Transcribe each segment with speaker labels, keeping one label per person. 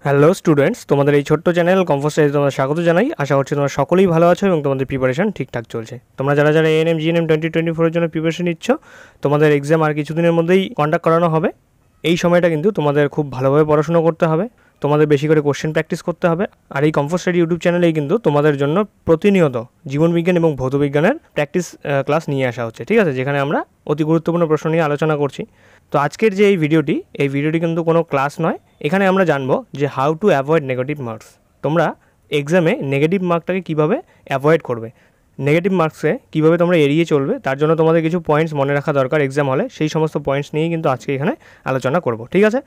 Speaker 1: Hello students, তোমাদের এই ছোট্ট চ্যানেল কম্পোজ স্টাডিতে তোমাদের স্বাগত জানাই। আশা করছি তোমরা সকলেই ভালো আছো এবং তোমাদের প্রিপারেশন ঠিকঠাক চলছে। তোমরা যারা যারা এএনএম জিএনএম 2024 জন্য প্রিপারেশন নিচ্ছ, তোমাদের এক্সাম আর কিছুদিনের মধ্যেই কন্ডাক্ট করানো হবে। এই সময়টা কিন্তু তোমাদের খুব ভালোভাবে পড়াশোনা করতে হবে, তোমাদের বেশি করে কোশ্চেন প্র্যাকটিস করতে হবে। আর এই কম্পোজ স্টাডি ইউটিউব চ্যানেলেই কিন্তু তোমাদের জন্য প্রতিনিয়ত জীবনবিজ্ঞান এবং ভৌতবিজ্ঞানের প্র্যাকটিস ক্লাস নিয়ে আসা হচ্ছে, ঠিক আছে, যেখানে আমরা অতি গুরুত্বপূর্ণ প্রশ্ন নিয়ে আলোচনা করছি। তো আজকের যে এই ভিডিওটি কিন্তু কোনো ক্লাস নয়। এখানে আমরা জানবো যে how to avoid negative marks. তোমরা এক্সামে নেগেটিভ মার্কটাকে কীভাবে অ্যাভয়েড করবে, নেগেটিভ মার্কসে কীভাবে তোমরা এড়িয়ে চলবে, তার জন্য তোমাদের কিছু পয়েন্টস মনে রাখা দরকার এক্সাম হলে। সেই সমস্ত পয়েন্টস নিয়েই কিন্তু আজকে এখানে আলোচনা করব, ঠিক আছে।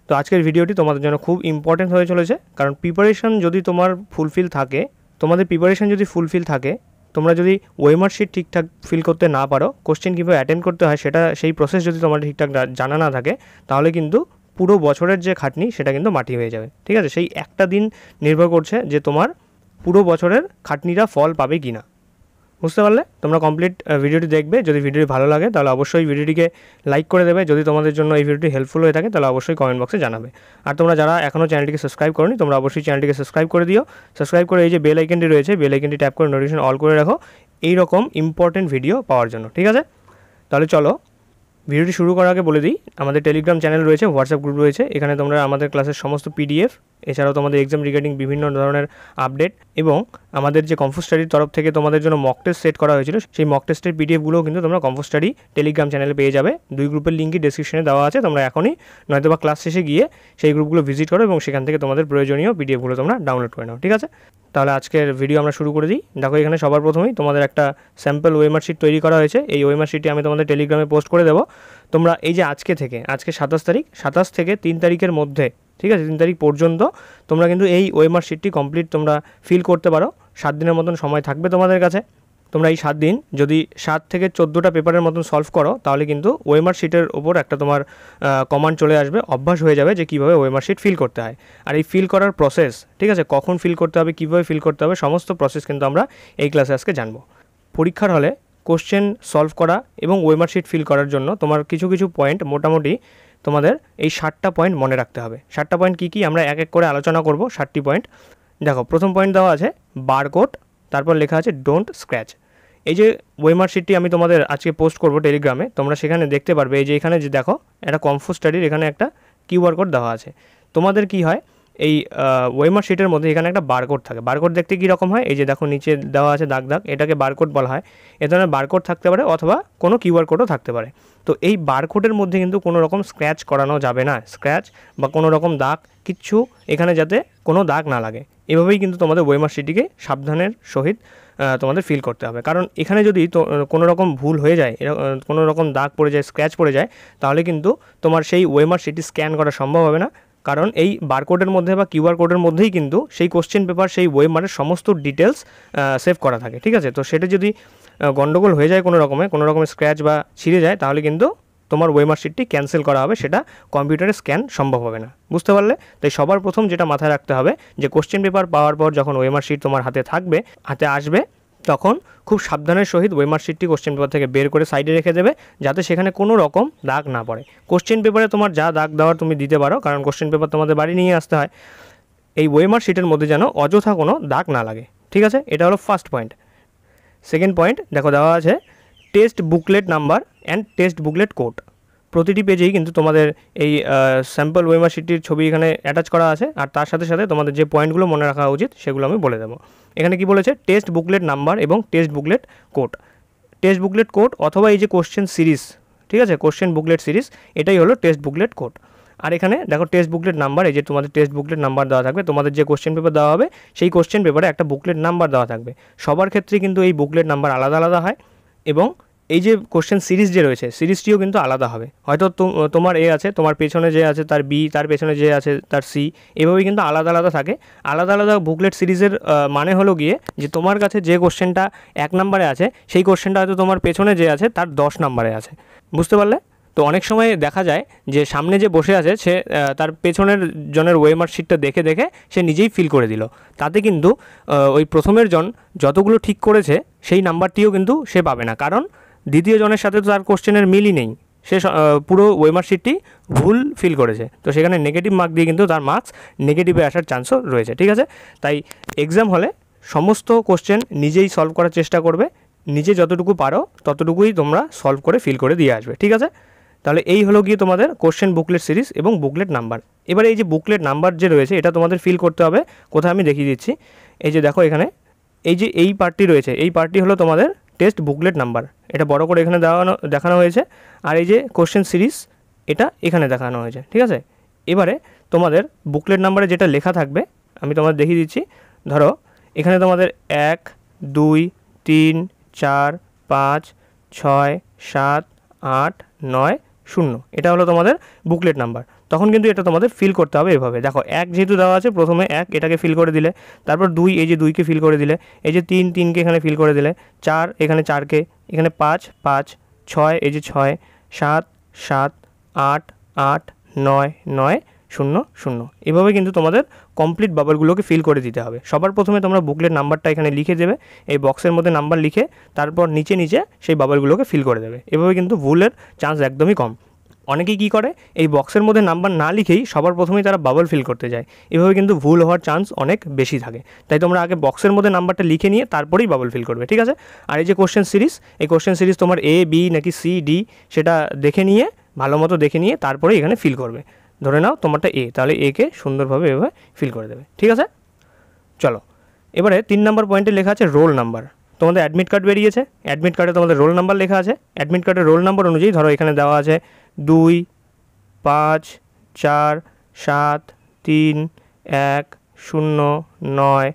Speaker 1: তো আজকের ভিডিওটি তোমাদের জন্য খুব ইম্পর্টেন্ট হয়ে চলেছে, কারণ প্রিপারেশন যদি তোমার ফুলফিল থাকে, তোমরা যদি ওয়েমার শিট ঠিকঠাক ফিল করতে না পারো, কোশ্চেন কীভাবে অ্যাটেন্ড করতে হয় সেই প্রসেস যদি তোমার ঠিকঠাক জানা না থাকে, তাহলে কিন্তু পুরো বছরের যে খাটনি সেটা কিন্তু মাটি হয়ে যাবে, ঠিক আছে। সেই একটা দিন নির্ভর করছে যে তোমার পুরো বছরের খাটনিটা ফল পাবে কি না। বুঝতে পারলে? তোমরা কমপ্লিট ভিডিওটি দেখবে। যদি ভিডিওটি ভালো লাগে তাহলে অবশ্যই ভিডিওটিকে লাইক করে দেবে। যদি তোমাদের জন্য এই ভিডিওটি হেল্পফুল হয়ে থাকে তাহলে অবশ্যই কমেন্ট বক্সে জানাবে। আর তোমরা যারা এখনও চ্যানেলটিকে সাবস্ক্রাইব করোনি, তোমরা অবশ্যই চ্যানেলটিকে সাবস্ক্রাইব করে দিও। সাবস্ক্রাইব করে এই যে বেল আইকনটি রয়েছে, বেল আইকনটি ট্যাপ করে নোটিফিকেশন অল করে রাখো এই রকম ইম্পর্টেন্ট ভিডিও পাওয়ার জন্য, ঠিক আছে। তাহলে চলো ভিডিওটি শুরু করার আগে বলে দিই, আমাদের টেলিগ্রাম চ্যানেল রয়েছে, হোয়াটসঅ্যাপ গ্রুপ রয়েছে। এখানে তোমরা আমাদের ক্লাসের সমস্ত পিডিএফ, এছাড়াও তোমাদের এক্সাম রিগার্ডিং বিভিন্ন ধরনের আপডেট এবং আমাদের যে কম্পোজ স্টাডির তরফ থেকে তোমাদের জন্য মক টেস্ট সেট করা হয়েছিল, সেই মক টেস্টের পিডিএফগুলোও কিন্তু তোমরা কম্পোজ স্টাডি টেলিগ্রাম চ্যানেলে পেয়ে যাবে। দুই গ্রুপের লিঙ্কই ডেসক্রিপশনে দেওয়া আছে। তোমরা এখনই নয়তো বা ক্লাস শেষে গিয়ে সেই গ্রুপগুলো ভিজিট করো এবং সেখান থেকে তোমাদের প্রয়োজনীয় পিডিএফগুলো তোমরা ডাউনলোড করে নাও, ঠিক আছে। তাহলে আজকের ভিডিও আমরা শুরু করে দিই। দেখো, এখানে সবার প্রথমেই তোমাদের একটা স্যাম্পল ওয়েমার শিট তৈরি করা হয়েছে। এই ওয়েমার শিটটি আমি তোমাদের টেলিগ্রামে পোস্ট করে দেবো। তোমরা এই যে আজকে 27 তারিখ, 27 থেকে 3 তারিখের মধ্যে, ঠিক আছে, 3 তারিখ পর্যন্ত তোমরা কিন্তু এই ওয়েমার শিটটি কমপ্লিট তোমরা ফিল করতে পারো। 7 দিনের মতন সময় থাকবে তোমাদের কাছে। তোমরা এই 7 দিন যদি 7 থেকে 14টা পেপারের মতন সলভ করো, তাহলে কিন্তু ওয়েমার শিটের ওপর একটা তোমার কমান্ড চলে আসবে, অভ্যাস হয়ে যাবে যে কীভাবে ওয়েমার শিট ফিল করতে হয়। আর এই ফিল করার প্রসেস, ঠিক আছে, কখন ফিল করতে হবে, কীভাবে ফিল করতে হবে, সমস্ত প্রসেস কিন্তু আমরা এই ক্লাসে আজকে জানবো। পরীক্ষার হলে কোশ্চেন সলভ করা এবং ওয়েমার শিট ফিল করার জন্য তোমার কিছু পয়েন্ট মোটামুটি তোমাদের এই 7টা পয়েন্ট মনে রাখতে হবে। 7টা পয়েন্ট কী কী আমরা এক এক করে আলোচনা করব। 7টি পয়েন্ট দেখো, প্রথম পয়েন্ট দেওয়া আছে বারকোড, তারপর লেখা আছে ডোন্ট স্ক্র্যাচ। এই যে ওয়েমার শিটটি আমি তোমাদের আজকে পোস্ট করব টেলিগ্রামে, তোমরা সেখানে দেখতে পারবে এই যে এখানে যে দেখো একটা কম্পোজ স্টাডির এখানে একটা কিউআর কোড দেওয়া আছে। তোমাদের কি হয়, এই ওয়েমার শিটের মধ্যে এখানে একটা বারকোড থাকে। বারকোড দেখতে কীরকম হয়, এই যে দেখো নিচে দেওয়া আছে দাগ দাগ, এটাকে বারকোড বলা হয়। এ ধরনের বারকোড থাকতে পারে অথবা কোনো কিউআর কোডও থাকতে পারে। তো এই বারকোডের মধ্যে কিন্তু কোনো রকম স্ক্র্যাচ করানো যাবে না, স্ক্র্যাচ বা কোনো রকম দাগ কিচ্ছু এখানে যাতে কোনো দাগ না লাগে। এভাবেই কিন্তু তোমাদের ওয়েমার শিটটিকে সাবধানের সহিত তোমাদের ফিল করতে হবে। কারণ এখানে যদি কোনো রকম ভুল হয়ে যায়, কোনো রকম দাগ পড়ে যায়, স্ক্র্যাচ পড়ে যায়, তাহলে কিন্তু তোমার সেই ওয়েমার শিটটি স্ক্যান করা সম্ভব হবে না। কারণ এই বারকোডের মধ্যে বা কিউআর কোডের মধ্যেই কিন্তু সেই কোশ্চেন পেপার, সেই ওয়েমারের সমস্ত ডিটেলস সেভ করা থাকে, ঠিক আছে। তো সেটা যদি গন্ডগোল হয়ে যায় কোনো রকমের স্ক্র্যাচ বা ছিঁড়ে যায়, তাহলে কিন্তু তোমার ওয়েমার শিটটি ক্যান্সেল করা হবে, সেটা কম্পিউটারে স্ক্যান সম্ভব হবে না। বুঝতে পারলে? তাই সবার প্রথম যেটা মাথায় রাখতে হবে যে কোশ্চেন পেপার পাওয়ার পর যখন ওয়েমার শিট তোমার হাতে আসবে, তখন খুব সাবধানের সহিত ওয়েমার শিটটি কোশ্চেন পেপার থেকে বের করে সাইডে রেখে দেবে, যাতে সেখানে কোনো রকম দাগ না পড়ে। কোশ্চেন পেপারে তোমার যা দাগ দেওয়ার তুমি দিতে পারো, কারণ কোশ্চেন পেপার তোমাদের বাড়ি নিয়ে আসতে হয়। এই ওয়েমার শিটের মধ্যে যেন অযথা কোনো দাগ না লাগে, ঠিক আছে। এটা হলো ফার্স্ট পয়েন্ট। সেকেন্ড পয়েন্ট দেখো, দেওয়া আছে test booklet number and test booklet code. প্রতিটি পেজেই কিন্তু তোমাদের এই স্যাম্পল ওয়েমার শিটটির ছবি এখানে অ্যাটাচ করা আছে। আর তার সাথে সাথে তোমাদের যে পয়েন্টগুলো মনে রাখা উচিত সেগুলো আমি বলে দেবো। এখানে কি বলেছে, টেস্ট বুকলেট নাম্বার এবং test booklet code. Test booklet code অথবা এই যে কোশ্চেন সিরিজ, ঠিক আছে, কোশ্চেন বুকলেট সিরিজ, এটাই হলো টেস্ট বুকলেট কোড। আর এখানে দেখো টেস্ট বুকলেট নাম্বার, এই যে তোমাদের টেস্ট বুকলেট নাম্বার দেওয়া থাকবে। তোমাদের যে কোশ্চেন পেপার দেওয়া হবে সেই কোশ্চেন পেপারে একটা বুকলেট নাম্বার দেওয়া থাকবে। সবার ক্ষেত্রে কিন্তু এই বুকলেট নাম্বার আলাদা আলাদা হয় এবং এই যে কোশ্চেন সিরিজ যে রয়েছে, সিরিজটিও কিন্তু আলাদা হবে। হয়তো তোমার এ আছে, তোমার পেছনে যে আছে তার বি, তার পেছনে যে আছে তার সি, এভাবেই কিন্তু আলাদা আলাদা থাকে। আলাদা আলাদা বুকলেট সিরিজের মানে হলো গিয়ে যে তোমার কাছে যে কোশ্চেনটা 1 নম্বরে আছে, সেই কোশ্চেনটা হয়তো তোমার পেছনে যে আছে তার 10 নম্বরে আছে। বুঝতে পারলে? তো অনেক সময় দেখা যায় যে সামনে যে বসে আছে সে তার পেছনের জনের ওয়েমার শিটটা দেখে দেখে সে নিজেই ফিল করে দিল। তাতে কিন্তু ওই প্রথমের জন যতগুলো ঠিক করেছে সেই নাম্বারটিও কিন্তু সে পাবে না, কারণ দ্বিতীয় জনের সাথে তো তার কোশ্চেনের মিলই নেই। সে পুরো ওয়েমার শিটটি ভুল ফিল করেছে, তো সেখানে নেগেটিভ মার্ক দিয়ে কিন্তু তার মার্কস নেগেটিভে আসার চান্সও রয়েছে। ঠিক আছে, তাই এক্সাম হলে সমস্ত কোশ্চেন নিজেই সলভ করার চেষ্টা করবে, নিজে যতটুকু পারো ততটুকুই তোমরা সলভ করে ফিল করে দিয়ে আসবে। ঠিক আছে, তাহলে এই হলো গিয়ে তোমাদের কোশ্চেন বুকলেট সিরিজ এবং বুকলেট নাম্বার। এবারে এই যে বুকলেট নাম্বার যে রয়েছে এটা তোমাদের ফিল করতে হবে, কোথায় আমি দেখিয়ে দিচ্ছি। এই যে দেখো এখানে এই যে এই পার্টটি রয়েছে, এই পার্টটি হলো তোমাদের টেস্ট বুকলেট নাম্বার, এটা বড় করে এখানে দেখানো হয়েছে। আর এই যে কোশ্চেন সিরিজ এটা এখানে দেখানো হয়েছে। ঠিক আছে, এবারে তোমাদের বুকলেট নাম্বারে যেটা লেখা থাকবে আমি তোমাদের দেখিয়ে দিচ্ছি। ধরো এখানে তোমাদের 1 2 3 4 5 6 7 8 9 0 এটা হলো তোমাদের বুকলেট নাম্বার। তখন কিন্তু এটা তোমাদের ফিল করতে হবে এভাবে। দেখো 1 যেহেতু দেওয়া আছে, প্রথমে 1 এটাকে ফিল করে দিলে, তারপর 2 এই যে 2কে ফিল করে দিলে, এই যে 3 3কে এখানে ফিল করে দিলে, 4 এখানে 4কে, এখানে 5 5 6 এই যে 6 7 7 8 8 9 9 0 0 এভাবে কিন্তু তোমাদের কমপ্লিট বাবলগুলোকে ফিল করে দিতে হবে। সবার প্রথমে তোমরা বুকলেট নাম্বারটা এখানে লিখে দেবে, এই বক্সের মধ্যে নাম্বার লিখে তারপর নিচে নিচে সেই বাবলগুলোকে ফিল করে দেবে। এভাবে কিন্তু ভুলের চান্স একদমই কম। অনেকেই কী করে, এই বক্সের মধ্যে নাম্বার না লিখেই সবার প্রথমেই তারা বাবল ফিল করতে যায়, এভাবে কিন্তু ভুল হওয়ার চান্স অনেক বেশি থাকে। তাই তোমরা আগে বক্সের মধ্যে নাম্বারটা লিখে নিয়ে তারপরেই বাবল ফিল করবে। ঠিক আছে, আর এই যে কোশ্চেন সিরিজ, এই কোশ্চেন সিরিজ তোমার এ বি নাকি সি ডি সেটা দেখে নিয়ে, ভালো মতো দেখে নিয়ে তারপরে এখানে ফিল করবে। ধরে নাও তোমারটা এ, তাহলে একে সুন্দরভাবে এভাবে ফিল করে দেবে। ঠিক আছে, চলো এবারে 3 নম্বর পয়েন্টে লেখা আছে রোল নাম্বার। তোমাদের অ্যাডমিট কার্ড বেরিয়েছে, অ্যাডমিট কার্ডে তোমাদের রোল নাম্বার লেখা আছে। অ্যাডমিট কার্ডের রোল নাম্বার অনুযায়ী ধরো এখানে দেওয়া আছে 2 5 4 7 3 1 0 9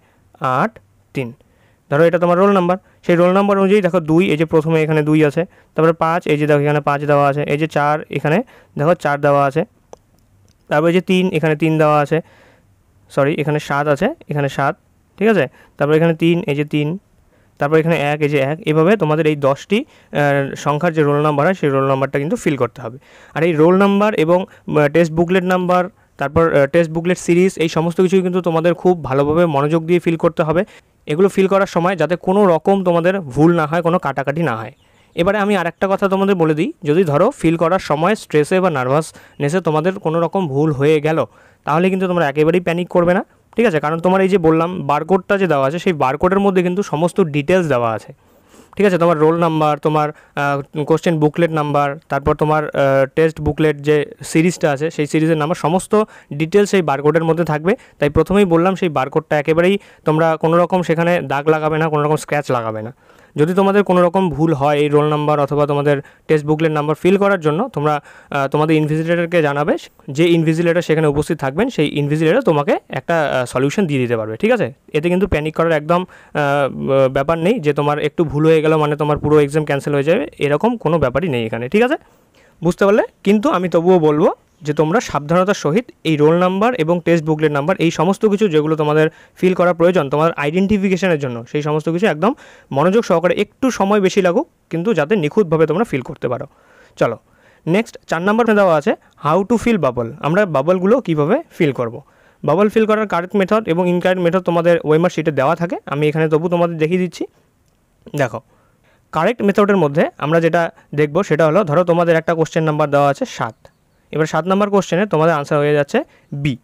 Speaker 1: 8 3 ধরো এটা তোমার রোল নাম্বার। সেই রোল নাম্বার অনুযায়ী দেখো 2 এই যে প্রথমে এখানে 2 আছে, তারপরে 5 এই যে দেখো এখানে 5 দেওয়া আছে, এই যে 4 এখানে দেখো 4 দেওয়া আছে, তারপরে এই যে 3 এখানে 3 দেওয়া আছে, সরি এখানে 7 আছে, এখানে 7। ঠিক আছে, তারপরে এখানে 3 এই যে 3, তারপর এখানে 1 এই যে 1। এভাবে তোমাদের এই 10টি সংখ্যার যে রোল নাম্বার হয় সেই রোল নাম্বারটা কিন্তু ফিল করতে হবে। আর এই রোল নাম্বার এবং টেস্ট বুকলেট নাম্বার, তারপর টেস্ট বুকলেট সিরিজ, এই সমস্ত কিছুই কিন্তু তোমাদের খুব ভালোভাবে মনোযোগ দিয়ে ফিল করতে হবে। এগুলো ফিল করার সময় যাতে কোনো রকম তোমাদের ভুল না হয়, কোনো কাটাকাটি না হয়। এবারে আমি আরেকটা কথা তোমাদের বলে দিই, যদি ধরো ফিল করার সময় স্ট্রেসে বা নার্ভাসনেসে তোমাদের কোনো রকম ভুল হয়ে গেল, তাহলে কিন্তু তোমরা একেবারেই প্যানিক করবে না। ঠিক আছে, কারণ তোমার এই যে বললাম বারকোডটা যে দেওয়া আছে, সেই বারকোডের মধ্যে কিন্তু সমস্ত ডিটেলস দেওয়া আছে। ঠিক আছে, তোমার রোল নাম্বার, তোমার কোশ্চেন বুকলেট নাম্বার, তারপর তোমার টেস্ট বুকলেট যে সিরিজটা আছে সেই সিরিজের নাম্বার, সমস্ত ডিটেলস সেই বারকোডের মধ্যে থাকবে। তাই প্রথমেই বললাম সেই বারকোডটা একেবারেই তোমরা কোনো রকম সেখানে দাগ লাগাবে না, কোনো রকম স্ক্র্যাচ লাগাবে না। যদি তোমাদের কোনো রকম ভুল হয় এই রোল নাম্বার অথবা তোমাদের টেক্সট বুকলেট নাম্বার ফিল করার জন্য, তোমরা তোমাদের ইনভিজিলেটরকে জানাবে। যে ইনভিজিলেটর সেখানে উপস্থিত থাকবেন সেই ইনভিজিলেটর তোমাকে একটা সলিউশন দিয়ে দিতে পারবে। ঠিক আছে, এতে কিন্তু প্যানিক করার একদম ব্যাপার নেই যে তোমার একটু ভুল হয়ে গেল মানে তোমার পুরো এক্সাম ক্যান্সেল হয়ে যাবে, এরকম কোনো ব্যাপারই নেই এখানে। ঠিক আছে, বুঝতে পারলে? কিন্তু আমি তবুও বলবো যে তোমরা সাবধানতার সহিত এই রোল নাম্বার এবং টেক্সট বুকলেট নাম্বার, এই সমস্ত কিছু যেগুলো তোমাদের ফিল করা প্রয়োজন তোমার আইডেন্টিফিকেশনের জন্য, সেই সমস্ত কিছু একদম মনোযোগ সহকারে, একটু সময় বেশি লাগুক কিন্তু যাতে নিখুঁতভাবে তোমরা ফিল করতে পারো। চলো নেক্সট 4 নম্বর দেওয়া আছে হাউ টু ফিল বাবল। আমরা বাবলগুলো কীভাবে ফিল করব। বাবল ফিল করার কারেক্ট মেথড এবং ইনকারেক্ট মেথড তোমাদের ওয়েমার শিটে দেওয়া থাকে, আমি এখানে তবু তোমাদের দেখিয়ে দিচ্ছি। দেখো কারেক্ট মেথডের মধ্যে আমরা যেটা দেখব সেটা হলো, ধরো তোমাদের একটা কোশ্চেন নাম্বার দেওয়া আছে 7, এবার 7 নম্বর কোশ্চেনে তোমাদের আনসার হয়ে যাচ্ছে বি।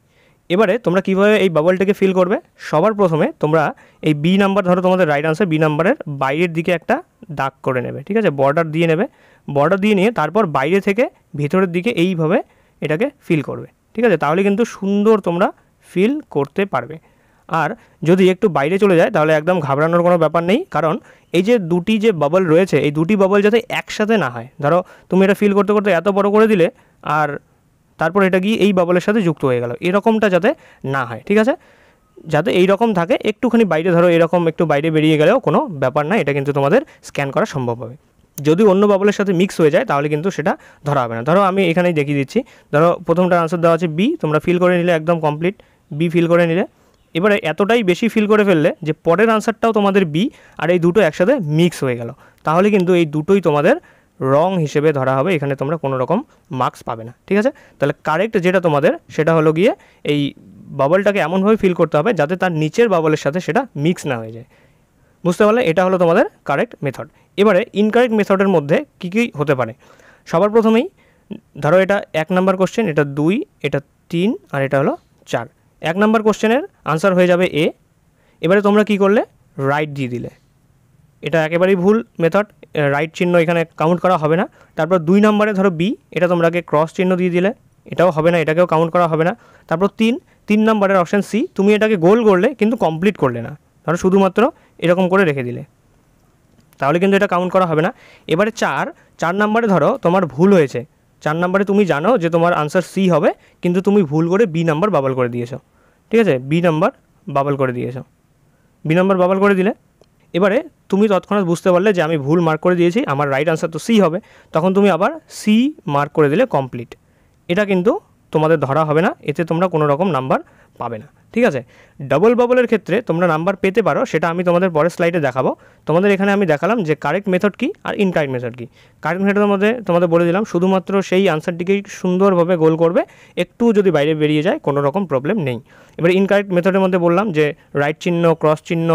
Speaker 1: এবারে তোমরা কীভাবে এই বাবলটাকে ফিল করবে, সবার প্রথমে তোমরা এই বি নাম্বার, ধরো তোমাদের রাইট আনসার বি নাম্বারের বাইরের দিকে একটা দাগ করে নেবে। ঠিক আছে, বর্ডার দিয়ে নেবে, বর্ডার দিয়ে নিয়ে তারপর বাইরে থেকে ভিতরের দিকে এইভাবে এটাকে ফিল করবে। ঠিক আছে, তাহলে কিন্তু সুন্দর তোমরা ফিল করতে পারবে। আর যদি একটু বাইরে চলে যায় তাহলে একদম ঘাবড়ানোর কোনো ব্যাপার নেই, কারণ এই যে দুটি যে বাবল রয়েছে এই দুটি বাবল যাতে একসাথে না হয়। ধরো তুমি এটা ফিল করতে করতে এত বড় করে দিলে আর তারপর এটা গিয়ে এই বাবলের সাথে যুক্ত হয়ে গেল, এরকমটা যাতে না হয়। ঠিক আছে, যাতে এই রকম থাকে, একটুখানি বাইরে, ধরো এরকম একটু বাইরে বেরিয়ে গেলেও কোনো ব্যাপার না, এটা কিন্তু তোমাদের স্ক্যান করা সম্ভব হবে। যদি অন্য বাবলের সাথে মিক্স হয়ে যায় তাহলে কিন্তু সেটা ধরা হবে না। ধরো আমি এখানেই দেখিয়ে দিচ্ছি, ধরো প্রথমটার আনসার দেওয়া আছে বি, তোমরা ফিল করে নিলে একদম কমপ্লিট বি ফিল করে নিলে। এবারে এতটাই বেশি ফিল করে ফেললে যে পরের আনসারটাও তোমাদের বি আর এই দুটো একসাথে মিক্স হয়ে গেল, তাহলে কিন্তু এই দুটোই তোমাদের রং হিসেবে ধরা হবে, এখানে তোমরা কোনো রকম মার্কস পাবে না। ঠিক আছে, তাহলে কারেক্ট যেটা তোমাদের সেটা হলো গিয়ে এই বাবলটাকে এমনভাবে ফিল করতে হবে যাতে তার নিচের বাবলের সাথে সেটা মিক্স না হয়ে যায়। বুঝতে পারলে? এটা হলো তোমাদের কারেক্ট মেথড। এবারে ইনকারেক্ট মেথডের মধ্যে কী কী হতে পারে। সবার প্রথমেই ধরো এটা 1 নাম্বার কোশ্চেন, এটা 2, এটা 3 আর এটা হলো 4। 1 নাম্বার কোশ্চেনের আনসার হয়ে যাবে এ। এবারে তোমরা কি করলে, রাইট দিয়ে দিলে, এটা একেবারেই ভুল মেথড, রাইট চিহ্ন এখানে কাউন্ট করা হবে না। তারপর 2 নম্বরে ধরো বি, এটা তোমরাকে ক্রস চিহ্ন দিয়ে দিলে, এটাও হবে না, এটাকেও কাউন্ট করা হবে না। তারপর 3 নম্বরের অপশান সি, তুমি এটাকে গোল করলে কিন্তু কমপ্লিট করলে না, ধরো শুধুমাত্র এরকম করে রেখে দিলে, তাহলে কিন্তু এটা কাউন্ট করা হবে না। এবারে 4 নম্বরে ধরো তোমার ভুল হয়েছে, 4 নম্বরে তুমি জানো যে তোমার আনসার সি হবে, কিন্তু তুমি ভুল করে বি নাম্বার বাবল করে দিয়েছো, ঠিক আছে, বি নাম্বার বাবল করে দিয়েছো, বি নাম্বার বাবল করে দিলে। এবারে তুমি তৎক্ষণাৎ বুঝতে পারলে যে আমি ভুল মার্ক করে দিয়েছি, আমার রাইট আনসার তো সি হবে, তখন তুমি আবার সি মার্ক করে দিলে কমপ্লিট। এটা কিন্তু তোমাদের ধরা হবে না, এতে তোমরা কোনো রকম নাম্বার পাবে না, ঠিক আছে। ডাবল বাবলের ক্ষেত্রে তোমরা নাম্বার পেতে পারো, সেটা আমি তোমাদের পরের স্লাইডে দেখাবো। তোমাদের এখানে আমি দেখালাম যে কারেক্ট মেথড কী আর ইনকারেক্ট মেথড কী। কারেক্ট মেথডের মধ্যে তোমাদের বলে দিলাম শুধুমাত্র সেই আনসারটিকেই সুন্দরভাবে গোল করবে, একটু যদি বাইরে বেরিয়ে যায় কোনো রকম প্রবলেম নেই। এবার ইনকারেক্ট মেথডের মধ্যে বললাম যে রাইট চিহ্ন, ক্রস চিহ্ন,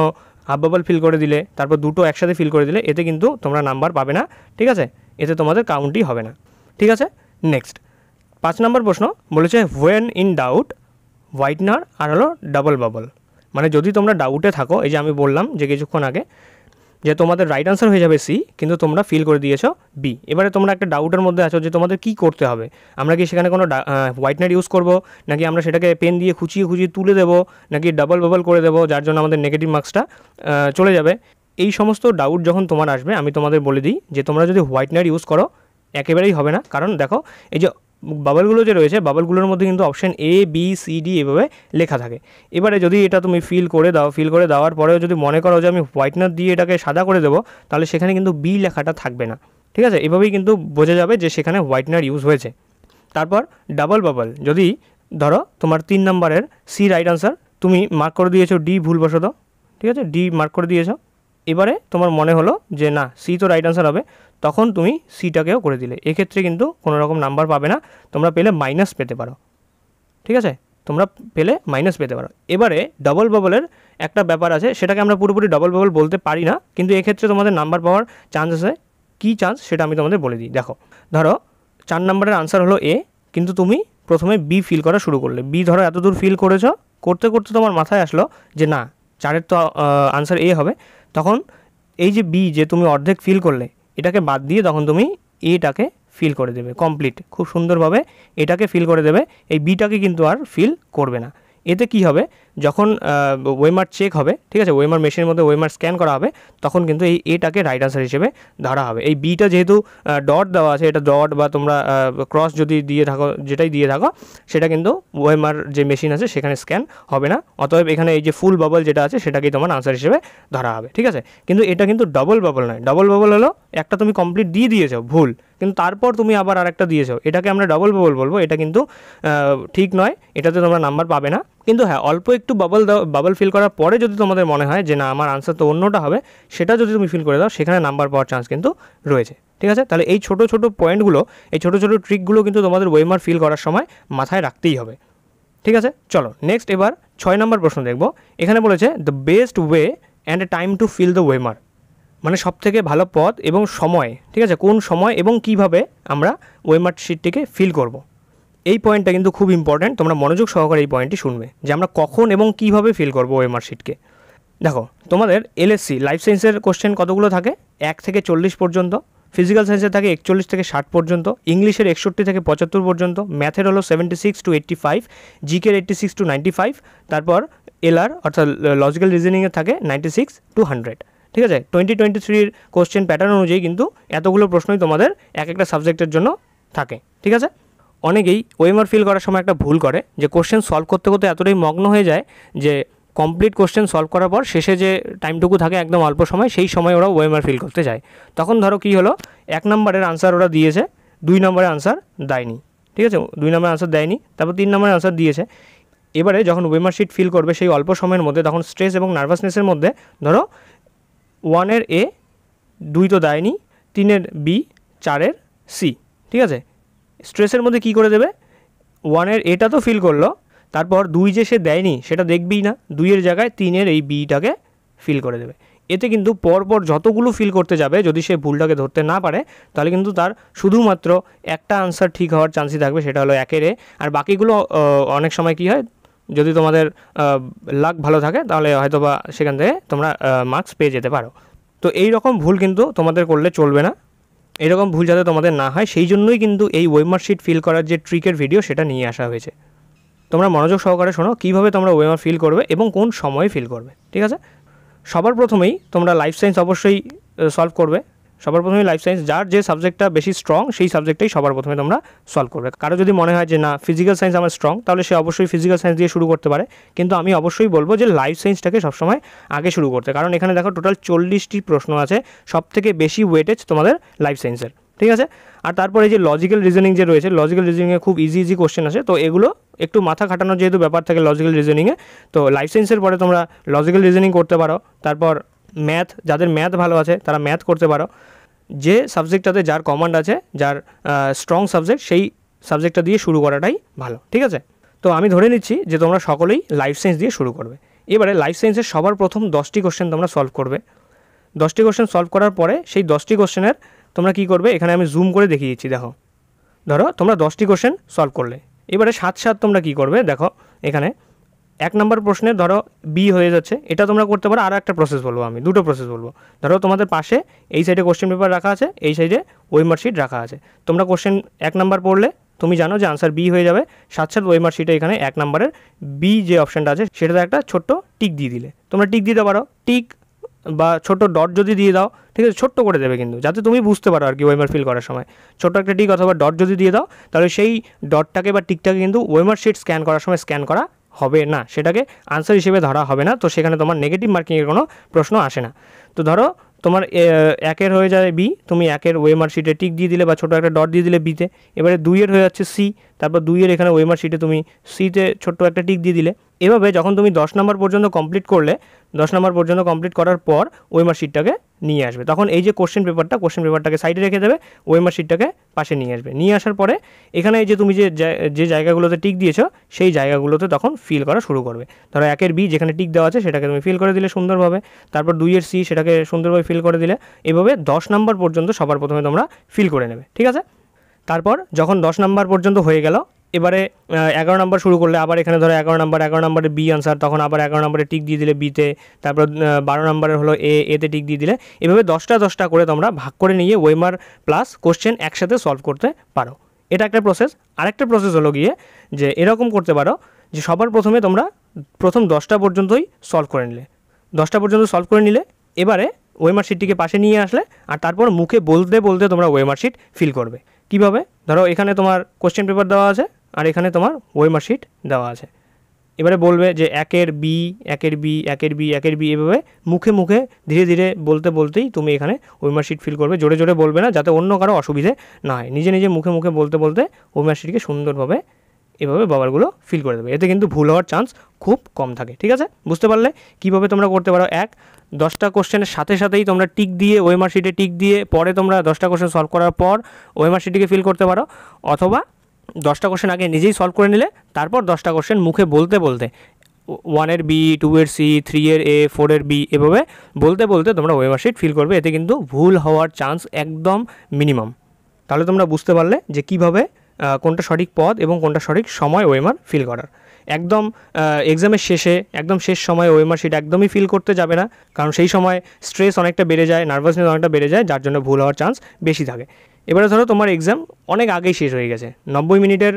Speaker 1: হাফ বাবল ফিল করে দিলে, তারপর দুটো একসাথে ফিল করে দিলে, এতে কিন্তু তোমরা নাম্বার পাবে না, ঠিক আছে, এতে তোমাদের কাউন্টই হবে না, ঠিক আছে। নেক্সট 5 নম্বর প্রশ্ন বলেছে হোয়েন ইন ডাউট হোয়াইটনার আর হলো ডাবল বাবল। মানে যদি তোমরা ডাউটে থাকো, এই যে আমি বললাম যে কিছুক্ষণ আগে যে তোমাদের রাইট আনসার হয়ে যাবে সি, কিন্তু তোমরা ফিল করে দিয়েছো বি। এবারে তোমরা একটা ডাউটের মধ্যে আছো যে তোমাদের কী করতে হবে, আমরা কি সেখানে কোনো হোয়াইটনার ইউজ করব, নাকি আমরা সেটাকে পেন দিয়ে খুঁচিয়ে তুলে দেবো, নাকি ডাবল বাবল করে দেবো, যার জন্য আমাদের নেগেটিভ মার্কসটা চলে যাবে। এই সমস্ত ডাউট যখন তোমার আসবে, আমি তোমাদের বলে দিই যে তোমরা যদি হোয়াইটনার ইউজ করো একেবারেই হবে না, কারণ দেখো এই যে বাবলগুলো যে রয়েছে, বাবলগুলোর মধ্যে কিন্তু option A, B, C, D এভাবে লেখা থাকে। এবারে যদি এটা তুমি ফিল করে দাও, ফিল করে দেওয়ার পরেও যদি মনে করো যে আমি হোয়াইটনার দিয়ে এটাকে সাদা করে দেবো, তাহলে সেখানে কিন্তু বি লেখাটা থাকবে না, ঠিক আছে। এভাবেই কিন্তু বোঝা যাবে যে সেখানে হোয়াইটনার ইউজ হয়েছে। তারপর ডাবল বাবল, যদি ধরো তোমার 3 নম্বরের সি রাইট আনসার, তুমি মার্ক করে দিয়েছো ডি ভুলবশত, ঠিক আছে, ডি মার্ক করে দিয়েছো। এবারে তোমার মনে হলো যে না, সি তো রাইট আনসার হবে, তখন তুমি সিটাকেও করে দিলে, এক্ষেত্রে কিন্তু কোনো রকম নাম্বার পাবে না, তোমরা পেলে মাইনাস পেতে পারো, ঠিক আছে, তোমরা পেলে মাইনাস পেতে পারো। এবারে ডাবল বাবলের একটা ব্যাপার আছে, সেটাকে আমরা পুরোপুরি ডাবল বাবল বলতে পারি না, কিন্তু এক্ষেত্রে তোমাদের নাম্বার পাওয়ার চান্স আছে। কী চান্স সেটা আমি তোমাদের বলে দিই। দেখো, ধরো 4 নম্বরের আনসার হলো এ, কিন্তু তুমি প্রথমে বি ফিল করা শুরু করলে, বি ধরো এত দূর ফিল করেছো, করতে করতে তোমার মাথায় আসলো যে না, 4-এর তো আনসার এ হবে, তখন এই যে বি যে তুমি অর্ধেক ফিল করলে, এটাকে বাদ দিয়ে তখন তুমি এটাকে ফিল করে দেবে কমপ্লিট, খুব সুন্দরভাবে এটাকে ফিল করে দেবে, এই বিটাকে কিন্তু আর ফিল করবে না। এতে কি হবে, যখন ওয়েমার চেক হবে, ঠিক আছে, ওয়েমার মেশিনের মধ্যে ওয়েমার স্ক্যান করা হবে, তখন কিন্তু এই এটাকে রাইট আনসার হিসেবে ধরা হবে। এই বিটা যেহেতু ডট দেওয়া আছে, এটা ডট বা তোমরা ক্রস যদি দিয়ে থাকো, যেটাই দিয়ে থাকো, সেটা কিন্তু ওয়েমার যে মেশিন আছে সেখানে স্ক্যান হবে না, অতএব এখানে এই যে ফুল বাবল যেটা আছে সেটাকেই তোমার আনসার হিসেবে ধরা হবে, ঠিক আছে। কিন্তু এটা কিন্তু ডবল বাবল নয়, ডবল বাবল হলো একটা তুমি কমপ্লিট দিয়ে দিয়েছো ভুল, কিন্তু তারপর তুমি আবার আরেকটা দিয়েছো, এটাকে আমরা ডবল বাবল বলবো, এটা কিন্তু ঠিক নয়, এটাতে তোমরা নাম্বার পাবে না। কিন্তু হ্যাঁ, অল্প একটু বাবল ফিল করার পরে যদি তোমাদের মনে হয় যে না, আমার আনসার তো অন্যটা হবে, সেটা যদি তুমি ফিল করে দাও, সেখানে নাম্বার পাওয়ার চান্স কিন্তু রয়েছে, ঠিক আছে। তাহলে এই ছোটো ছোটো পয়েন্টগুলো, এই ছোটো ছোটো ট্রিকগুলো কিন্তু তোমাদের ওয়েমার ফিল করার সময় মাথায় রাখতেই হবে, ঠিক আছে। চলো নেক্সট, এবার 6 নম্বর প্রশ্ন দেখব। এখানে বলেছে the best way and a time to fill the OMR, মানে সবথেকে ভালো পথ এবং সময়, ঠিক আছে, কোন সময় এবং কিভাবে আমরা ওয়েমার শিটটিকে ফিল করব। এই পয়েন্টটা কিন্তু খুব ইম্পর্ট্যান্ট, তোমরা মনোযোগ সহকারে এই পয়েন্টটি শুনবে যে আমরা কখন এবং কিভাবে ফিল করব ওয়েমার শিটকে। দেখো, তোমাদের এলএসসি লাইফ সায়েন্সের কোশ্চেন কতগুলো থাকে, 1 থেকে 40 পর্যন্ত, ফিজিক্যাল সায়েন্সের থাকে 41 থেকে 60 পর্যন্ত, ইংলিশের 61 থেকে 75 পর্যন্ত, ম্যাথের হলো 76 to 85, জিকের 86 to 95, তারপর এলআর অর্থাৎ লজিক্যাল রিজনিংয়ের থাকে 96 to 100, ঠিক আছে। 2023-র কোশ্চেন প্যাটার্ন অনুযায়ী কিন্তু এতগুলো প্রশ্নই তোমাদের এক একটা সাবজেক্টের জন্য থাকে, ঠিক আছে। অনেকেই ওয়েমার ফিল করার সময় একটা ভুল করে, যে কোশ্চেন সলভ করতে করতে এতটাই মগ্ন হয়ে যায় যে কমপ্লিট কোশ্চেন সলভ করার পর শেষে যে টাইমটুকু থাকে একদম অল্প সময়, সেই সময় ওরা ওয়েমার ফিল করতে যায়। তখন ধরো কী হলো, 1 নম্বরের আনসার ওরা দিয়েছে, 2 নম্বরের আনসার দেয়নি, ঠিক আছে, 2 নম্বরের আনসার দেয়নি, তারপর 3 নম্বরের আনসার দিয়েছে। এবারে যখন ওয়েমার শিট ফিল করবে সেই অল্প সময়ের মধ্যে, তখন স্ট্রেস এবং নার্ভাসনেসের মধ্যে ধরো 1-এর এ, 2 তো দেয়নি, 3-এর বি, 4-এর সি, ঠিক আছে। স্ট্রেসের মধ্যে কি করে দেবে, 1-এর এটা তো ফিল করলো, তারপর 2 যে সে দেয়নি সেটা দেখবেই না, 2-এর জায়গায় 3-এর এই বিটাকে ফিল করে দেবে। এতে কিন্তু পরপর যতগুলো ফিল করতে যাবে যদি সে ভুলটাকে ধরতে না পারে তাহলে কিন্তু তার শুধুমাত্র একটা আনসার ঠিক হওয়ার চান্সই থাকবে, সেটা হলো 1 আর বাকিগুলো অনেক সময় কী হয়, যদি তোমাদের লাক ভালো থাকে তাহলে হয়তো বা সেখান থেকে তোমরা মার্কস পেয়ে যেতে পারো। তো এই রকম ভুল কিন্তু তোমাদের করলে চলবে না। এরকম ভুল যাতে তোমাদের না হয় সেই জন্যই কিন্তু এই ওয়েমার শিট ফিল করার যে ট্রিকের ভিডিও সেটা নিয়ে আসা হয়েছে। তোমরা মনোযোগ সহকারে শোনো কীভাবে তোমরা ওয়েমার ফিল করবে এবং কোন সময়ে ফিল করবে, ঠিক আছে। সবার প্রথমেই তোমরা লাইফ সায়েন্স অবশ্যই সলভ করবে। সবার প্রথমেই লাইফ সায়েন্স, যার যে সাবজেক্টটা বেশি স্ট্রং সেই সাবজেক্টটাই সবার প্রথমে তোমরা সলভ করবে। কারো যদি মনে হয় যে না ফিজিক্যাল সায়েন্স আমার স্ট্রং, তাহলে সে অবশ্যই ফিজিক্যাল সায়েন্স দিয়ে শুরু করতে পারে, কিন্তু আমি অবশ্যই বলবো যে লাইফ সায়েন্সটাকে সবসময় আগে শুরু করতে, কারণ এখানে দেখো টোটাল 40টি প্রশ্ন আছে, সব থেকে বেশি ওয়েটেজ তোমাদের লাইফ সায়েন্সের, ঠিক আছে। আর তারপরে যে লজিক্যাল রিজনিং যে রয়েছে, লজিক্যাল রিজনিংয়ে খুব ইজি কোশ্চেন আছে, তো এগুলো একটু মাথা খাটানোর যেহেতু ব্যাপার থাকে লজিক্যাল রিজনিংয়ে, তো লাইফ সায়েন্সের পরে তোমরা লজিক্যাল রিজনিং করতে পারো। তারপর ম্যাথ, যাদের ম্যাথ ভালো আছে তারা ম্যাথ করতে পারো। যে সাবজেক্টটাতে যার কমান্ড আছে, যার স্ট্রং সাবজেক্ট, সেই সাবজেক্টটা দিয়ে শুরু করাটাই ভালো, ঠিক আছে। তো আমি ধরে নিচ্ছি যে তোমরা সকলেই লাইফ সায়েন্স দিয়ে শুরু করবে। এবারে লাইফ সায়েন্সের সবার প্রথম 10টি কোশ্চেন তোমরা সলভ করবে। 10টি কোশ্চেন সলভ করার পরে সেই 10টি কোশ্চেনের তোমরা কী করবে, এখানে আমি জুম করে দেখিয়ে দিচ্ছি। দেখো, ধরো তোমরা 10টি কোশ্চেন সলভ করলে, এবারে সাথে তোমরা কী করবে, দেখো এখানে 1 নম্বর প্রশ্নে ধরো বি হয়ে যাচ্ছে, এটা তোমরা করতে পারো। আরও একটা প্রসেস বলবো, আমি দুটো প্রসেস বলবো। ধরো তোমাদের পাশে এই সাইডে কোশ্চেন পেপার রাখা আছে, এই সাইডে ওয়েমার শিট রাখা আছে। তোমরা কোশ্চেন 1 নম্বর পড়লে তুমি জানো যে আনসার বি হয়ে যাবে, সাথে ওয়েমার শিটে এখানে 1 নম্বরের বি যে অপশানটা আছে সেটাতে একটা ছোট্ট টিক দিয়ে দিলে, তোমরা টিক দিতে পারো, টিক বা ছোট ডট যদি দিয়ে দাও, ঠিক আছে, ছোট্ট করে দেবে কিন্তু, যাতে তুমি বুঝতে পারো আর কি ওয়েমার ফিল করার সময়। ছোট্ট একটা টিক অথবা ডট যদি দিয়ে দাও, তাহলে সেই ডটটাকে বা টিকটাকে কিন্তু ওয়েমার শিট স্ক্যান করার সময় স্ক্যান করা হবে না, সেটাকে আনসার হিসেবে ধরা হবে না। তো সেখানে তোমার নেগেটিভ মার্কিংয়ের কোনো প্রশ্ন আসে না। তো ধরো তোমার 1 হয়ে যায় বি, তুমি 1 ওয়েমার শিটে টিক দিয়ে দিলে বা ছোটো একটা ডট দিয়ে দিলে বিতে। এবারে 2 হয়ে যাচ্ছে সি, তারপর 2 এখানে ওয়েমার শিটে তুমি সিতে ছোট্ট একটা টিক দিয়ে দিলে। এভাবে যখন তুমি 10 নম্বর পর্যন্ত কমপ্লিট করলে, 10 নম্বর পর্যন্ত কমপ্লিট করার পর ওয়েমার শিটটাকে নিয়ে আসবে। তখন এই যে কোশ্চেন পেপারটাকে সাইডে রেখে দেবে, ওয়েমার শিটটাকে পাশে নিয়ে আসবে। নিয়ে আসার পরে এখানে এই যে তুমি যে জায়গাগুলোতে টিক দিয়েছো সেই জায়গাগুলোতে তখন ফিল করা শুরু করবে। ধরো 1 বি যেখানে টিক দেওয়া আছে সেটাকে তুমি ফিল করে দিলে সুন্দরভাবে, তারপর 2 সি সেটাকে সুন্দরভাবে ফিল করে দিলে। এভাবে 10 নম্বর পর্যন্ত সবার প্রথমে তোমরা ফিল করে নেবে, ঠিক আছে। তারপর যখন 10 নম্বর পর্যন্ত হয়ে গেল, এবারে 11 নম্বর শুরু করলে, আবার এখানে ধরো 11 নম্বরে বি আনসার, তখন আবার 11 নম্বরে টিক দিয়ে দিলে বিতে, তারপর 12 নম্বরের হলো এতে টিক দিয়ে দিলে। এভাবে 10টা করে তোমরা ভাগ করে নিয়ে ওয়েমার প্লাস কোশ্চেন একসাথে সলভ করতে পারো। এটা একটা প্রসেস। আরেকটা প্রসেস হলো গিয়ে যে এরকম করতে পারো যে সবার প্রথমে তোমরা প্রথম 10টা পর্যন্তই সলভ করে নিলে, 10টা পর্যন্ত সলভ করে নিলে, এবারে ওয়েমার শিটটিকে পাশে নিয়ে আসলে, আর তারপর মুখে বলতে বলতে তোমরা ওয়েমার শিট ফিল করবে। কীভাবে, ধরো এখানে তোমার কোশ্চেন পেপার দেওয়া আছে আর এখানে তোমার ওয়েমার শিট দেওয়া আছে। এবারে বলবে যে 1 বি, এভাবে মুখে ধীরে ধীরে বলতেই তুমি এখানে ওয়েমার শিট ফিল করবে। জোরে জোরে বলবে না, যাতে অন্য কারো অসুবিধে না হয়। নিজে মুখে বলতে ওয়েমার শিটকে সুন্দরভাবে এভাবে বাবারগুলো ফিল করে দেবে। এতে কিন্তু ভুল হওয়ার চান্স খুব কম থাকে, ঠিক আছে। বুঝতে পারলে কীভাবে তোমরা করতে পারো। 10টা কোশ্চেনের সাথেই তোমরা টিক দিয়ে ওয়েমার শিটে টিক দিয়ে পরে তোমরা 10টা কোশ্চেন সলভ করার পর ওয়েমার শিটটিকে ফিল করতে পারো, অথবা 10টা কোশ্চেন আগে নিজেই সলভ করে নিলে, তারপর 10টা কোশ্চেন মুখে বলতে 1 বি, 2 সি, 3 এ, 4 বি, এভাবে বলতে তোমরা ওয়েমার শিট ফিল করবে। এতে কিন্তু ভুল হওয়ার চান্স একদম মিনিমাম। তাহলে তোমরা বুঝতে পারলে যে কীভাবে কোনটা সঠিক পদ এবং কোনটা সঠিক সময় ওয়েমার ফিল করার। একদম এক্সামের শেষে একদম শেষ সময়ে ওয়েমার শিট একদমই ফিল করতে যাবে না, কারণ সেই সময় স্ট্রেস অনেকটা বেড়ে যায়, নার্ভাসনেস অনেকটা বেড়ে যায়, যার জন্য ভুল হওয়ার চান্স বেশি থাকে। এবারে ধরো তোমার এক্সাম অনেক আগেই শেষ হয়ে গেছে, 90 মিনিটের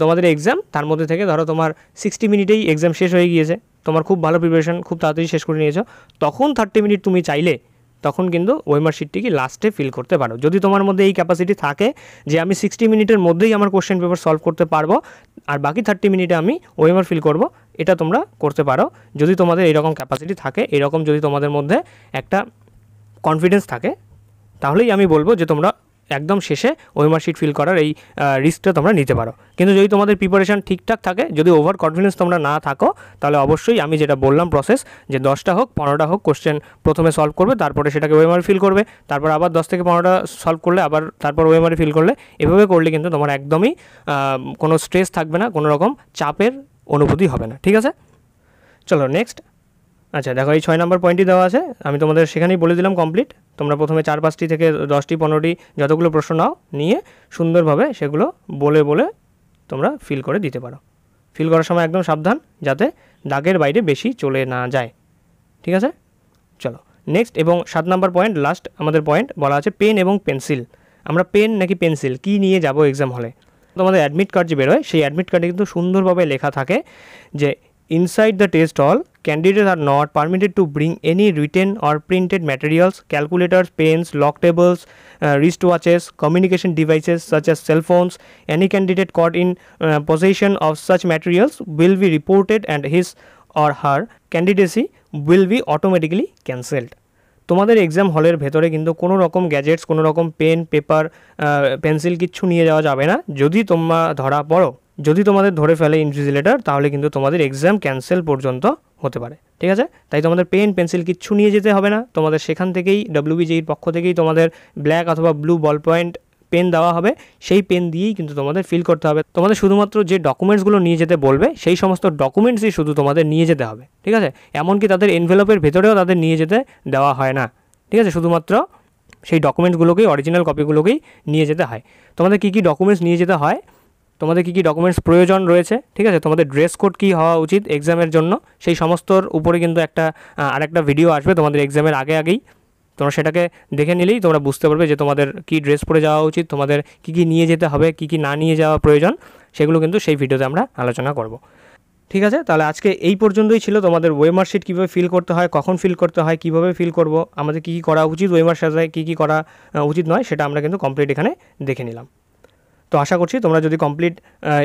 Speaker 1: তোমাদের এক্সাম, তার মধ্যে থেকে ধরো তোমার 60 মিনিটেই এক্সাম শেষ হয়ে গিয়েছে, তোমার খুব ভালো প্রিপারেশন, খুব তাড়াতাড়ি শেষ করে নিয়েছো, তখন 30 মিনিট তুমি চাইলে তখন কিন্তু ওয়েমার শিটটিকে লাস্টে ফিল করতে পারো। যদি তোমার মধ্যে এই ক্যাপাসিটি থাকে যে আমি 60 মিনিটের মধ্যেই আমার কোশ্চেন পেপার সলভ করতে পারবো আর বাকি 30 মিনিটে আমি ওয়েমার ফিল করব, এটা তোমরা করতে পারো। যদি তোমাদের এইরকম ক্যাপাসিটি থাকে, এরকম যদি তোমাদের মধ্যে একটা কনফিডেন্স থাকে, তাহলেই আমি বলবো যে তোমরা একদম শেষে ওয়েমার শিট ফিল করার এই রিস্কটা তোমরা নিতে পারো। কিন্তু যদি তোমাদের প্রিপারেশান ঠিকঠাক থাকে, যদি ওভার কনফিডেন্স তোমরা না থাকো, তাহলে অবশ্যই আমি যেটা বললাম প্রসেস, যে 10টা হোক 15টা হোক কোশ্চেন প্রথমে সলভ করবে, তারপরে সেটাকে ওয়েমার ফিল করবে, তারপর আবার 10 থেকে 15টা সলভ করলে, আবার তারপর ওয়েমারে ফিল করলে, এভাবে করলে কিন্তু তোমার একদমই কোনো স্ট্রেস থাকবে না, কোনো রকম চাপের অনুভূতি হবে না, ঠিক আছে। চলো নেক্সট, আচ্ছা দেখো, এই 6 নম্বর পয়েন্টই দেওয়া আছে, আমি তোমাদের সেখানেই বলে দিলাম কমপ্লিট। তোমরা প্রথমে 4-5টি থেকে 10টি 15টি যতগুলো প্রশ্ন নাও, নিয়ে সুন্দরভাবে সেগুলো বলে বলে তোমরা ফিল করে দিতে পারো। ফিল করার সময় একদম সাবধান, যাতে দাগের বাইরে বেশি চলে না যায়। ঠিক আছে, চলো নেক্সট। এবং 7 নম্বর পয়েন্ট, লাস্ট আমাদের পয়েন্ট বলা আছে পেন এবং পেন্সিল। আমরা পেন নাকি পেন্সিল কী নিয়ে যাব এক্সাম হলে? তোমাদের অ্যাডমিট কার্ড যে বেরোয়, সেই অ্যাডমিট কার্ডে কিন্তু সুন্দরভাবে লেখা থাকে যে ইনসাইড দ্য টেস্ট হল candidates are not permitted to bring any written or printed materials, calculators, pens, lock tables, wristwatches, communication devices such as cell phones. Any candidate caught in possession of such materials will be reported and his or her candidacy will be automatically cancelled. তোমাদের exam হলের ভেতরে কিন্তু কোনো রকম gadgets, কোনো রকম pen, paper, pencil কিচ্ছু নিয়ে যাওয়া যাবে না। যদি তোমরা ধরা পড়ো, যদি তোমাদের ধরে ফেলে ইনভিজিলেটর, তাহলে কিন্তু তোমাদের এক্সাম ক্যান্সেল পর্যন্ত হতে পারে। ঠিক আছে, তাই তোমাদের পেন পেন্সিল কিচ্ছু নিয়ে যেতে হবে না। তোমাদের সেখান থেকেই WBJER পক্ষ থেকেই তোমাদের ব্ল্যাক অথবা ব্লু বল পয়েন্ট পেন দেওয়া হবে, সেই পেন দিয়েই কিন্তু তোমাদের ফিল করতে হবে। তোমাদের শুধুমাত্র যে ডকুমেন্টসগুলো নিয়ে যেতে বলবে, সেই সমস্ত ডকুমেন্টসই শুধু তোমাদের নিয়ে যেতে হবে। ঠিক আছে, এমনকি তাদের এনভেলপের ভেতরেও তাদের নিয়ে যেতে দেওয়া হয় না। ঠিক আছে, শুধুমাত্র সেই ডকুমেন্টসগুলোকেই, অরিজিনাল কপিগুলোকেই নিয়ে যেতে হয়। তোমাদের কী কী ডকুমেন্টস নিয়ে যেতে হয়, তোমাদের কী কী ডকুমেন্টস প্রয়োজন রয়েছে, ঠিক আছে, তোমাদের ড্রেস কোড কী হওয়া উচিত এক্সামের জন্য, সেই সমস্তর উপরে কিন্তু আরেকটা ভিডিও আসবে তোমাদের এক্সামের আগেই। তোমরা সেটাকে দেখে নিলেই তোমরা বুঝতে পারবে যে তোমাদের কী ড্রেস পরে যাওয়া উচিত, তোমাদের কী কী নিয়ে যেতে হবে, কী কী না নিয়ে যাওয়া প্রয়োজন, সেগুলো কিন্তু সেই ভিডিওতে আমরা আলোচনা করব। ঠিক আছে, তাহলে আজকে এই পর্যন্তই ছিল তোমাদের ওয়েমার শিট কীভাবে ফিল করতে হয়, কখন ফিল করতে হয়, কীভাবে ফিল করব, আমাদের কী কী করা উচিত ওয়েমার সাথে, কী কী করা উচিত নয়, সেটা আমরা কিন্তু কমপ্লিট এখানে দেখে নিলাম। তো আশা করছি তোমরা যদি কমপ্লিট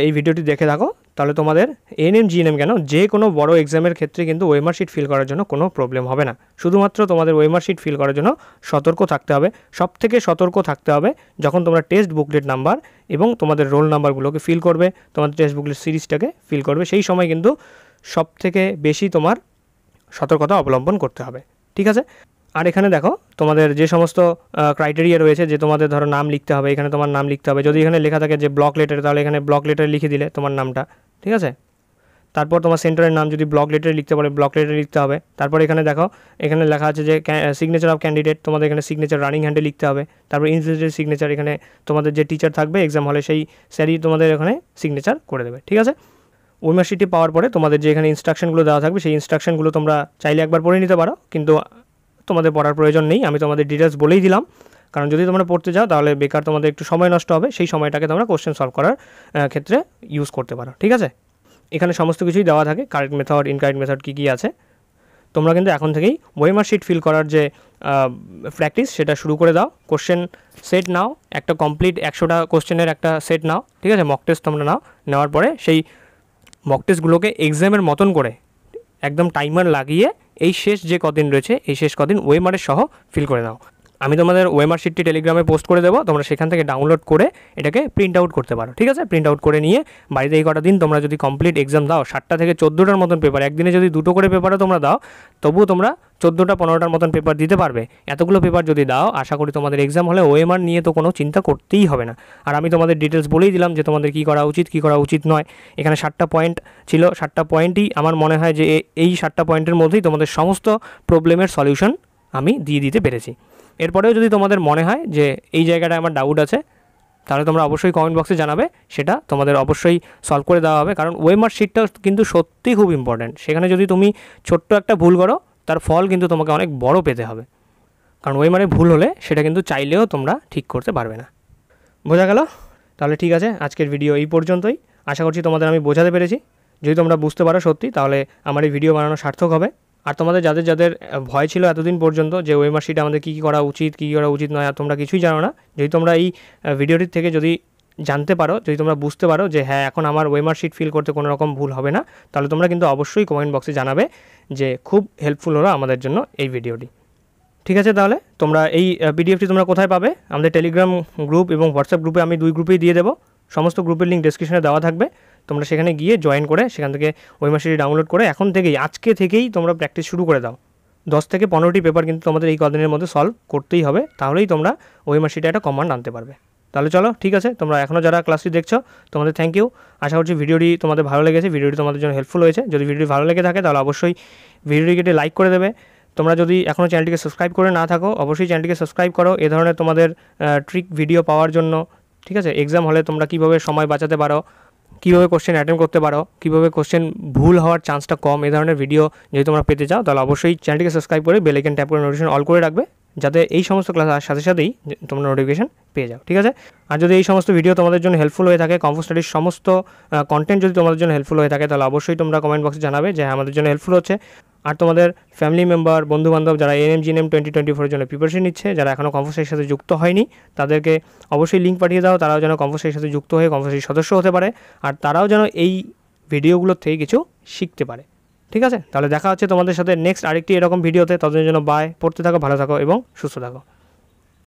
Speaker 1: এই ভিডিওটি দেখে থাকো, তাহলে তোমাদের এএনএম জিএনএম কেন যে কোনো বড় এক্সামের ক্ষেত্রে কিন্তু ওয়েমার শিট ফিল করার জন্য কোনো প্রবলেম হবে না। শুধুমাত্র তোমাদের ওয়েমার শিট ফিল করার জন্য সতর্ক থাকতে হবে। সবথেকে সতর্ক থাকতে হবে যখন তোমরা টেস্ট বুকলেট নাম্বার এবং তোমাদের রোল নাম্বারগুলোকে ফিল করবে, তোমাদের টেক্সট বুকলেট সিরিজটাকে ফিল করবে, সেই সময় কিন্তু সবথেকে বেশি তোমার সতর্কতা অবলম্বন করতে হবে। ঠিক আছে, আর এখানে দেখো তোমাদের যে সমস্ত ক্রাইটেরিয়া রয়েছে, যে তোমাদের ধরো নাম লিখতে হবে, এখানে তোমার নাম লিখতে হবে। যদি এখানে লেখা থাকে যে ব্লক লেটার, তাহলে এখানে ব্লক লেটার লিখে দিলে তোমার নামটা। ঠিক আছে, তারপর তোমার সেন্টারের নাম যদি ব্লক লেটারে লিখতে পারে, ব্লক লেটারে লিখতে হবে। তারপর এখানে দেখো, এখানে লেখা আছে যে সিগনেচার অফ ক্যান্ডিডেট, তোমাদের এখানে সিগনেচার রানিং হ্যান্ডে লিখতে হবে। তারপর ইনভিজিলেটর সিগনেচার, এখানে তোমাদের যে টিচার থাকবে এক্সাম হলে সেই স্যারই তোমাদের এখানে সিগনেচার করে দেবে। ঠিক আছে, ওয়েমার শিটটি পাওয়ার পরে তোমাদের যে এখানে ইনস্ট্রাকশনগুলো দেওয়া থাকবে, সেই ইনস্ট্রাকশনগুলো তোমরা চাইলে একবার পড়ে নিতে পারো, কিন্তু তোমাদের পড়ার প্রয়োজন নেই। আমি তোমাদের ডিটেলস বলেই দিলাম, কারণ যদি তোমরা পড়তে যাও তাহলে বেকার তোমাদের একটু সময় নষ্ট হবে। সেই সময়টাকে তোমরা কোশ্চেন সলভ করার ক্ষেত্রে ইউজ করতে পারো। ঠিক আছে, এখানে সমস্ত কিছুই দেওয়া থাকে, কারেক্ট মেথড, ইনকারেক্ট মেথড কী কী আছে। তোমরা কিন্তু এখন থেকেই ওয়েমার শিট ফিল করার যে প্র্যাকটিস, সেটা শুরু করে দাও। কোশ্চেন সেট নাও, একটা কমপ্লিট 100টা কোশ্চেনের একটা সেট নাও। ঠিক আছে, মক টেস্ট তোমরা নাও, নেওয়ার পরে সেই মক টেস্টগুলোকে এক্সামের মতন করে একদম টাইমার লাগিয়ে এই শেষ যে কদিন রয়েছে, এই শেষ কদিন ওয়েমারের সহ ফিল করে নাও। আমি তোমাদের ওয়েমার শিটটি টেলিগ্রামে পোস্ট করে দেবো, তোমরা সেখান থেকে ডাউনলোড করে এটাকে প্রিন্ট আউট করতে পারো। ঠিক আছে, প্রিন্ট আউট করে নিয়ে বাড়িতে এই কটা দিন তোমরা যদি কমপ্লিট এক্সাম দাও, 7টা থেকে 14টার মতন পেপার, একদিনে যদি 2টো করে পেপারও তোমরা দাও, তবুও তোমরা 14টা 15টার মতন পেপার দিতে পারবে। এতগুলো পেপার যদি দাও, আশা করি তোমাদের এক্সাম হলে ওয়েমার নিয়ে তো কোনো চিন্তা করতেই হবে না। আর আমি তোমাদের ডিটেলস বলেই দিলাম যে তোমাদের কী করা উচিত, কী করা উচিত নয়। এখানে 7টা পয়েন্ট ছিল, 7টা পয়েন্টই আমার মনে হয় যে এই 7টা পয়েন্টের মধ্যেই তোমাদের সমস্ত প্রবলেমের সলিউশন আমি দিয়ে দিতে পেরেছি। এরপরেও যদি তোমাদের মনে হয় যে এই জায়গাটায় আমার ডাউট আছে, তাহলে তোমরা অবশ্যই কমেন্ট বক্সে জানাবে, সেটা তোমাদের অবশ্যই সলভ করে দেওয়া হবে। কারণ ওয়েমার শিটটা কিন্তু সত্যিই খুব ইম্পর্ট্যান্ট। সেখানে যদি তুমি ছোট্ট একটা ভুল করো, তার ফল কিন্তু তোমাকে অনেক বড় পেতে হবে। কারণ ওয়েমারে ভুল হলে সেটা কিন্তু চাইলেও তোমরা ঠিক করতে পারবে না। বোঝা গেল? তাহলে ঠিক আছে, আজকের ভিডিও এই পর্যন্তই। আশা করছি তোমাদের আমি বোঝাতে পেরেছি। যদি তোমরা বুঝতে পারো সত্যি, তাহলে আমার এই ভিডিও বানানো সার্থক হবে। আর তোমাদের যাদের যাদের ভয় ছিল এতদিন পর্যন্ত যে ওয়েমার শিটে আমাদের কী কী করা উচিত, কী কী করা উচিত নয়, আর তোমরা কিছুই জানো না, যদি তোমরা এই ভিডিওটির থেকে যদি জানতে পারো, যদি তোমরা বুঝতে পারো যে হ্যাঁ এখন আমার ওয়েমার শিট ফিল করতে কোনো রকম ভুল হবে না, তাহলে তোমরা কিন্তু অবশ্যই কমেন্ট বক্সে জানাবে যে খুব হেল্পফুল হলো আমাদের জন্য এই ভিডিওটি। ঠিক আছে, তাহলে তোমরা এই পিডিএফটি তোমরা কোথায় পাবে? আমাদের টেলিগ্রাম গ্রুপ এবং হোয়াটসঅ্যাপ গ্রুপে আমি 2 গ্রুপেই দিয়ে দেবো। সমস্ত গ্রুপের লিঙ্ক ডেসক্রিপশনে দেওয়া থাকবে। তোমরা সেখানে গিয়ে জয়েন করে সেখান থেকে ওয়েমার শিটটি ডাউনলোড করে এখন থেকেই, আজকে থেকেই তোমরা প্র্যাকটিস শুরু করে দাও। 10 থেকে 15টি পেপার কিন্তু তোমাদের এই কদিনের মধ্যে সলভ করতেই হবে, তাহলেই তোমরা ওয়েমার শিটে একটা কমান্ড আনতে পারবে। তাহলে চলো ঠিক আছে, তোমরা এখনও যারা ক্লাসটি দেখছো তোমাদের থ্যাংক ইউ। আশা করছি ভিডিওটি তোমাদের ভালো লেগেছে, ভিডিওটি তোমাদের জন্য হেল্পফুল হয়েছে। যদি ভিডিওটি ভালো লেগে থাকে তাহলে অবশ্যই ভিডিওটিকে লাইক করে দেবে। তোমরা যদি এখনও চ্যানেলটিকে সাবস্ক্রাইব করে না থাকো অবশ্যই চ্যানেলটিকে সাবস্ক্রাইব করো এ ধরনের তোমাদের ট্রিক ভিডিও পাওয়ার জন্য। ঠিক আছে, এক্সাম হলে তোমরা কীভাবে সময় বাঁচাতে পারো, কীভাবে কোশ্চেন অ্যাটেম্প করতে পারো, কীভাবে কোশ্চেন ভুল হওয়ার চান্সটা কম, এই ধরনের ভিডিও যদি তোমরা পেতে চাও তাহলে অবশ্যই চ্যানেলটিকে সাবস্ক্রাইব করে বেল আইকন ট্যাপ করে নোটিফিকেশন অল করে রাখবে, যাতে এই সমস্ত ক্লাস সাথে সাথেই তোমরা নোটিফিকেশন পেয়ে যাও। ঠিক আছে, আর যদি এই সমস্ত ভিডিও তোমাদের জন্য হেল্পফুল হয়ে থাকে, কম্পোজ স্টাডির সমস্ত কন্টেন্ট যদি তোমাদের জন্য হেল্পফুল হয়ে থাকে তাহলে অবশ্যই তোমরা কমেন্ট বক্সে জানাবে যে হ্যাঁ আমাদের জন্য হেল্পফুল হচ্ছে। আর তোমাদের ফ্যামিলি মেম্বার, বন্ধুবান্ধব যারা এএনএম জিএনএম 2024 জন্য প্রিপারেশন নিচ্ছে, যারা এখনও কম্পোজ স্টাডির সাথে যুক্ত হয়নি, তাদেরকে অবশ্যই লিঙ্ক পাঠিয়ে দাও, তারাও যেন কম্পোজ স্টাডির সাথে যুক্ত হয়ে কম্পোজ স্টাডির সদস্য হতে পারে, আর তারাও যেন এই ভিডিওগুলোর থেকে কিছু শিখতে পারে। ঠিক আছে, তাহলে দেখা হচ্ছে তোমাদের সাথে নেক্সট আরেকটি এরকম ভিডিওতে। ততদিনের জন্য বাই, পড়তে থাকো, ভালো থাকো এবং সুস্থ থাকো।